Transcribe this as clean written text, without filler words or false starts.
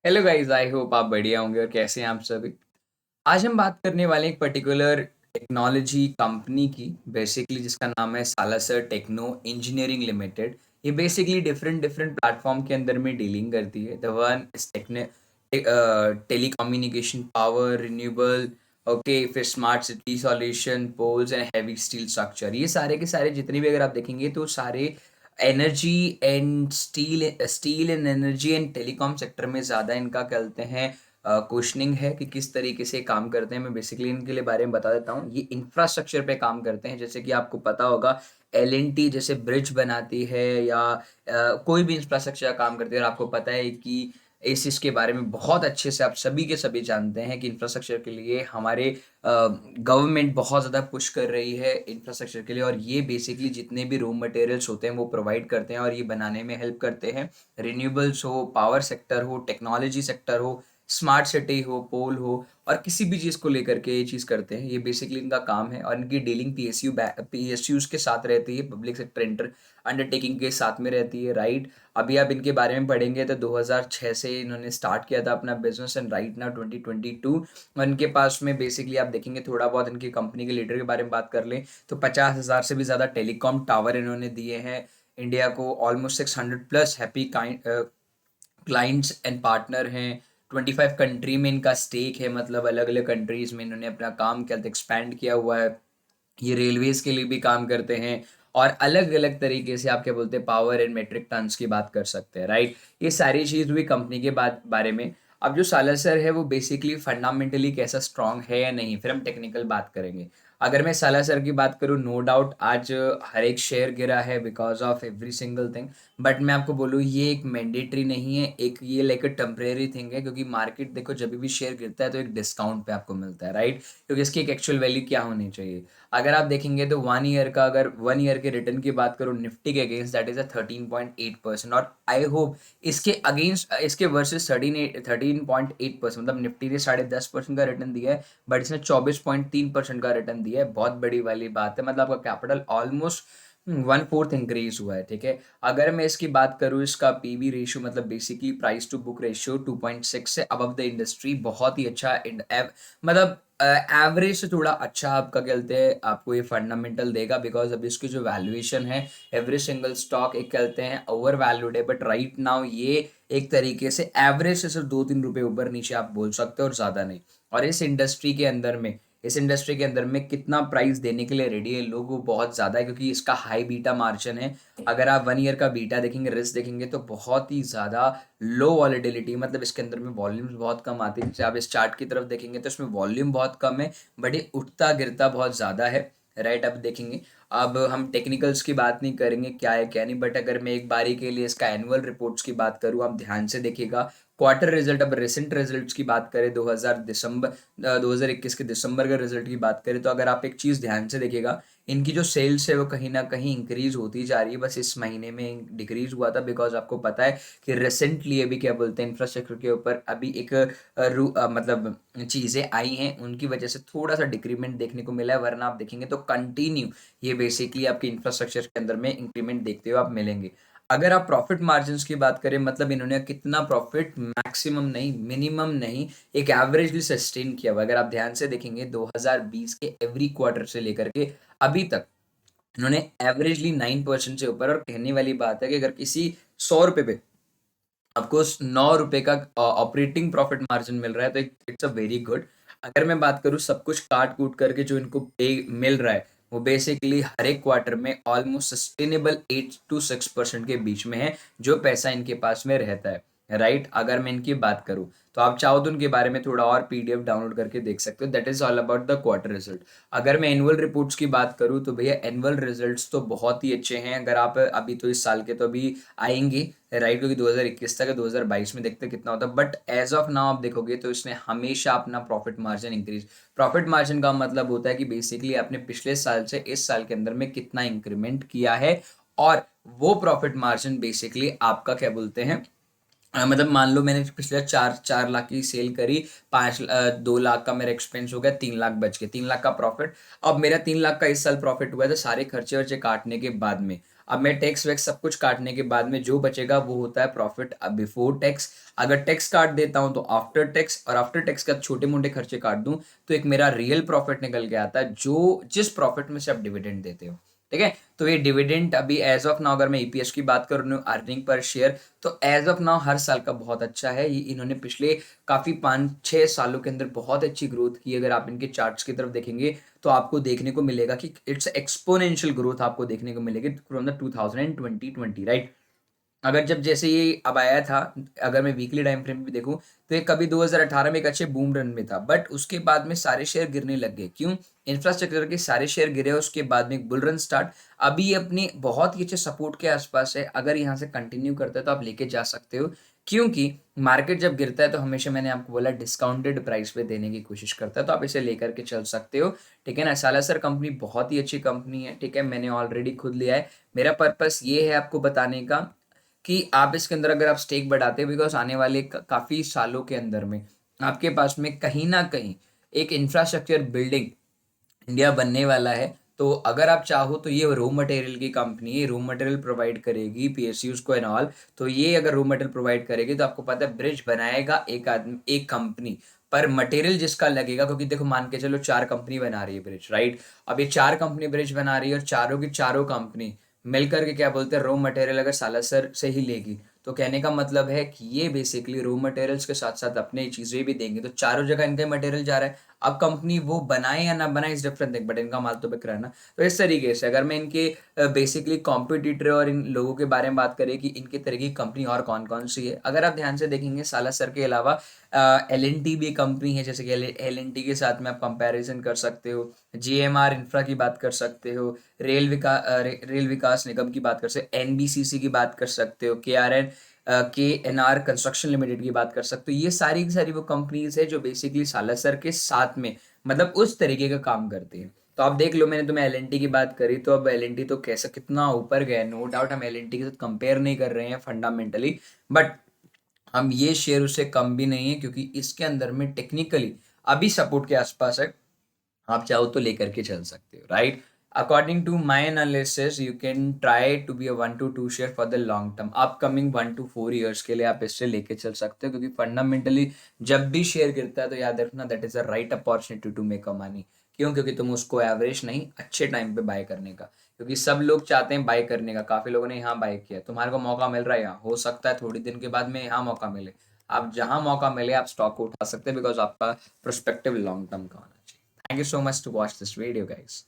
Hello guys, I hope आप बढ़िया होंगे और कैसे हैं आप सभी। आज हम बात करने वाले हैं एक पर्टिकुलर टेक्नोलॉजी कंपनी की, बेसिकली जिसका नाम है सालासर टेक्नो इंजीनियरिंग लिमिटेड। ये बेसिकली डिफरेंट डिफरेंट प्लेटफॉर्म के अंदर में डीलिंग करती है। The one is telecommunication power renewable, okay, फिर smart city solution poles and heavy steel structure. ये सारे के सारे जितने भी अगर आप देखेंगे तो सारे energy and steel and energy and telecom sector में ज़्यादा इनका कहते हैं क्वेश्चनिंग है कि किस तरीके से काम करते हैं। मैं बेसिकली इनके लिए बारे में बता देता हूँ। ये इंफ्रास्ट्रक्चर पे काम करते हैं, जैसे कि आपको पता होगा एल जैसे ब्रिज बनाती है या कोई भी इंफ्रास्ट्रक्चर का काम करती है। और आपको पता है कि इस चीज़ के बारे में बहुत अच्छे से आप सभी के सभी जानते हैं कि इंफ्रास्ट्रक्चर के लिए हमारे गवर्नमेंट बहुत ज़्यादा पुश कर रही है इंफ्रास्ट्रक्चर के लिए। और ये बेसिकली जितने भी रॉ मटेरियल्स होते हैं वो प्रोवाइड करते हैं और ये बनाने में हेल्प करते हैं। रिन्यूएबल्स हो, पावर सेक्टर हो, टेक्नोलॉजी सेक्टर हो, स्मार्ट सिटी हो, पोल हो, और किसी भी चीज़ को लेकर के ये चीज़ करते हैं। ये बेसिकली इनका काम है और इनकी डीलिंग पीएसयूज के साथ रहती है, पब्लिक सेक्टर अंडरटेकिंग के साथ में रहती है, राइट। अभी आप इनके बारे में पढ़ेंगे तो 2006 से इन्होंने स्टार्ट किया था अपना बिजनेस एंड राइट नाउ 2022। और इनके पास में बेसिकली आप देखेंगे, थोड़ा बहुत इनकी कंपनी के लीडर के बारे में बात कर लें तो 50,000 से भी ज़्यादा टेलीकॉम टावर इन्होंने दिए हैं इंडिया को। Almost 600 plus happy clients and partner हैं। 25 कंट्री में इनका स्टेक है, मतलब अलग अलग कंट्रीज में इन्होंने अपना काम क्या एक्सपैंड किया हुआ है। ये रेलवेज के लिए भी काम करते हैं और अलग अलग तरीके से आप क्या बोलते हैं पावर एंड मेट्रिक टन्स की बात कर सकते हैं, राइट। ये सारी चीज़ हुई कंपनी के बारे में। अब जो सालासर है वो बेसिकली फंडामेंटली कैसा स्ट्रांग है या नहीं, फिर हम टेक्निकल बात करेंगे। अगर मैं सालासर की बात करूँ, नो डाउट आज हर एक शेयर गिरा है because of every single thing. But मैं आपको बोलूँ ये एक मैंडेटरी नहीं है, एक ये लाइक अ टेम्परेरी थिंग है, क्योंकि मार्केट देखो जब भी शेयर गिरता है तो एक डिस्काउंट पे आपको मिलता है, राइट। क्योंकि इसकी एक एक्चुअल वैल्यू क्या होनी चाहिए। अगर आप देखेंगे तो 1 ईयर का, अगर 1 ईयर के रिटर्न की बात करूँ निफ्टी के अगेंस्ट, दैट इज अ 13.8%। और आई होप इसके अगेंस्ट, इसके वर्सेस 13.8%, मतलब निफ्टी ने 10.5% का रिटर्न दिया है बट इसने 24.3% का रिटर्न दिया है। बहुत बड़ी वाली बात है, मतलब आपका कैपिटल ऑलमोस्ट 1/4 इंक्रीज हुआ है, ठीक है। अगर मैं इसकी बात करूँ, इसका पीबी रेशियो मतलब basically price to book ratio 2.6 से अबव द इंडस्ट्री, बहुत ही अच्छा मतलब एवरेज से थोड़ा अच्छा आपका कहते हैं आपको ये फंडामेंटल देगा, बिकॉज अभी इसकी जो वैल्यूएशन है एवरी सिंगल स्टॉक एक कहते हैं ओवर वैल्यूड है। बट राइट नाउ ये एक तरीके से एवरेज से सिर्फ 2-3 रुपए ऊपर नीचे आप बोल सकते हो और ज़्यादा नहीं। और इस इंडस्ट्री के अंदर में कितना प्राइस देने के लिए रेडी है लोग, वो बहुत ज़्यादा है, क्योंकि इसका हाई बीटा मार्जिन है। अगर आप 1 ईयर का बीटा देखेंगे, रिस्क देखेंगे तो बहुत ही ज़्यादा लो वॉलेटिलिटी, मतलब इसके अंदर में वॉल्यूम्स बहुत कम आती है। जैसे आप इस चार्ट की तरफ देखेंगे तो इसमें वॉल्यूम बहुत कम है बट ये उठता गिरता बहुत ज़्यादा है, राइट। अब देखेंगे, अब हम टेक्निकल्स की बात नहीं करेंगे क्या है क्या नहीं, बट अगर मैं एक बारी के लिए इसका एनुअल रिपोर्ट्स की बात करूँ, आप ध्यान से देखिएगा क्वार्टर रिजल्ट। अब रिसेंट रिजल्ट्स की बात करें 2021 के दिसंबर का रिजल्ट की बात करें तो अगर आप एक चीज़ ध्यान से देखिएगा, इनकी जो सेल्स है वो कहीं ना कहीं इंक्रीज होती जा रही है। बस इस महीने में डिक्रीज हुआ था बिकॉज आपको पता है कि रिसेंटली अभी क्या बोलते हैं इंफ्रास्ट्रक्चर के ऊपर अभी एक मतलब चीज़ें आई हैं, उनकी वजह से थोड़ा सा डिक्रीमेंट देखने को मिला है। वरना आप देखेंगे तो कंटिन्यू ये बेसिकली आपके इंफ्रास्ट्रक्चर के अंदर में इंक्रीमेंट देखते हुए आप मिलेंगे। अगर आप प्रॉफिट मार्जिन की बात करें, मतलब इन्होंने कितना प्रॉफिट, मैक्सिमम नहीं मिनिमम नहीं, एक एवरेजली सस्टेन किया हुआ। अगर आप ध्यान से देखेंगे 2020 के एवरी क्वार्टर से लेकर के अभी तक इन्होंने एवरेजली 9% से ऊपर। और कहने वाली बात है कि अगर किसी 100 रुपये पे आपको 9 रुपए का ऑपरेटिंग प्रॉफिट मार्जिन मिल रहा है तो इट्स अ वेरी गुड। अगर मैं बात करूँ सब कुछ काट कूट करके जो इनको पे मिल रहा है, वो बेसिकली हर एक क्वार्टर में ऑलमोस्ट सस्टेनेबल 8 to 6% के बीच में है, जो पैसा इनके पास में रहता है, राइट। अगर मैं इनकी बात करूँ तो आप चाहो तो उनके बारे में थोड़ा और पीडीएफ डाउनलोड करके देख सकते हो। That is all about the quarter result. अगर मैं एनुअल रिपोर्ट्स की बात करूँ तो भैया एनुअल रिजल्ट्स तो बहुत ही अच्छे हैं। अगर आप अभी तो इस साल के तो अभी आएंगे, राइट, क्योंकि 2021 तक है, 2022 में देखते हैं कितना होता है। बट एज ऑफ नाउ आप देखोगे तो इसने हमेशा अपना profit margin increase, profit margin का मतलब होता है कि बेसिकली आपने पिछले साल से इस साल के अंदर में कितना इंक्रीमेंट किया है। और वो प्रॉफिट मार्जिन बेसिकली आपका क्या बोलते हैं, मतलब मान लो मैंने पिछले 4 4 लाख की सेल करी, 2 लाख का मेरा एक्सपेंस हो गया, 3 लाख बच गए, 3 लाख का प्रॉफिट। अब मेरा 3 लाख का इस साल प्रॉफिट हुआ था सारे खर्चे वर्चे काटने के बाद में। अब मैं टैक्स वैक्स सब कुछ काटने के बाद में जो बचेगा वो होता है प्रॉफिट बिफोर टैक्स। अगर टैक्स काट देता हूँ तो आफ्टर टैक्स, और आफ्टर टैक्स का छोटे मोटे खर्चे काट दूं तो एक मेरा रियल प्रॉफिट निकल के आता है, जो जिस प्रॉफिट में से आप डिविडेंड देते हो। ठीक है, तो ये डिविडेंड अभी एज ऑफ नाउ, अगर मैं ईपीएस की बात करूँ, अर्निंग पर शेयर, तो एज ऑफ नाउ हर साल का बहुत अच्छा है। ये इन्होंने पिछले काफी 5-6 सालों के अंदर बहुत अच्छी ग्रोथ की। अगर आप इनके चार्ट्स की तरफ देखेंगे तो आपको देखने को मिलेगा कि इट्स एक्सपोनेंशियल ग्रोथ आपको देखने को मिलेगी फ्रॉम द 2020, राइट। अगर जब जैसे ये अब आया था, अगर मैं वीकली टाइम फ्रेम भी देखूं तो ये कभी 2018 में एक अच्छे बूम रन में था, बट उसके बाद में सारे शेयर गिरने लग गए। क्यों? इंफ्रास्ट्रक्चर के सारे शेयर गिरे, उसके बाद में एक बुल रन स्टार्ट। अभी ये अपनी बहुत ही अच्छे सपोर्ट के आसपास है, अगर यहाँ से कंटिन्यू करता है तो आप लेके जा सकते हो। क्योंकि मार्केट जब गिरता है तो हमेशा, मैंने आपको बोला, डिस्काउंटेड प्राइस पे देने की कोशिश करता है, तो आप इसे लेकर के चल सकते हो। ठीक है ना। सालासर कंपनी बहुत ही अच्छी कंपनी है। ठीक है, मैंने ऑलरेडी खुद लिया है। मेरा पर्पस ये है आपको बताने का कि आप इसके अंदर अगर आप स्टेक बढ़ाते हो, बिकॉज आने वाले काफी सालों के अंदर में आपके पास में कहीं ना कहीं एक इंफ्रास्ट्रक्चर बिल्डिंग इंडिया बनने वाला है। तो अगर आप चाहो तो ये रो मटेरियल की कंपनी है, रो मटेरियल प्रोवाइड करेगी पीएसयूज को एंड ऑल। तो ये अगर रो मटेरियल प्रोवाइड करेगी तो आपको पता है ब्रिज बनाएगा एक आदमी, एक कंपनी, पर मटेरियल जिसका लगेगा, क्योंकि देखो मान के चलो 4 कंपनी बना रही है ब्रिज, राइट। अब ये 4 कंपनी ब्रिज बना रही है, और चारों की चारों कंपनी मिलकर के क्या बोलते हैं, रो मटेरियल अगर सालासर से ही लेगी, तो कहने का मतलब है कि ये बेसिकली रो मटेरियल्स के साथ साथ अपने चीजें भी देंगे, तो चारों जगह इनका मटेरियल जा रहा है। अब कंपनी वो बनाए या ना बनाए इस डिफरेंट थिंग, बट इनका माल तो बिक रहा है ना। तो इस तरीके से अगर मैं इनके बेसिकली कॉम्पिटिटर और इन लोगों के बारे में बात करें कि इनके तरह की कंपनी और कौन कौन सी है, अगर आप ध्यान से देखेंगे सालासर के अलावा एल भी कंपनी है, जैसे कि एल के साथ में आप कंपैरिजन कर सकते हो। जीएमआर इंफ्रा की बात कर सकते हो, रेल विकास निगम की बात कर सकते हो, एनबीसीसी की बात कर सकते हो, के एन आर कंस्ट्रक्शन लिमिटेड की बात कर सकते हो। ये सारी की सारी वो कंपनीज है जो बेसिकली सालासर के साथ में मतलब उस तरीके का काम करती है। तो आप देख लो, मैंने तुम्हें एल की बात करी, तो अब एल तो कैसा कितना ऊपर गया, नो डाउट हम एल के साथ कंपेयर नहीं कर रहे हैं फंडामेंटली, बट हम ये शेयर उससे कम भी नहीं है, क्योंकि इसके अंदर में टेक्निकली अभी सपोर्ट के आसपास है। आप चाहो तो लेकर के चल सकते हो, right. According to my analysis you can try to be a 1 to 2 share for the long term, upcoming 1 to 4 years के लिए आप इससे लेके चल सकते हो। क्योंकि फंडामेंटली जब भी शेयर गिरता है तो याद रखना that is a right opportunity to make a money. क्यों? क्योंकि तुम उसको एवरेज नहीं, अच्छे टाइम पे बाय करने का, क्योंकि सब लोग चाहते हैं बाय करने का। काफी लोगों ने यहाँ बाय किया, तुम्हारे को मौका मिल रहा है, यहाँ हो सकता है थोड़ी दिन के बाद में यहाँ मौका मिले। आप जहां मौका मिले आप स्टॉक को उठा सकते हैं, बिकॉज आपका प्रोस्पेक्टिव लॉन्ग टर्म का होना चाहिए। Thank you so much to watch this video, guys.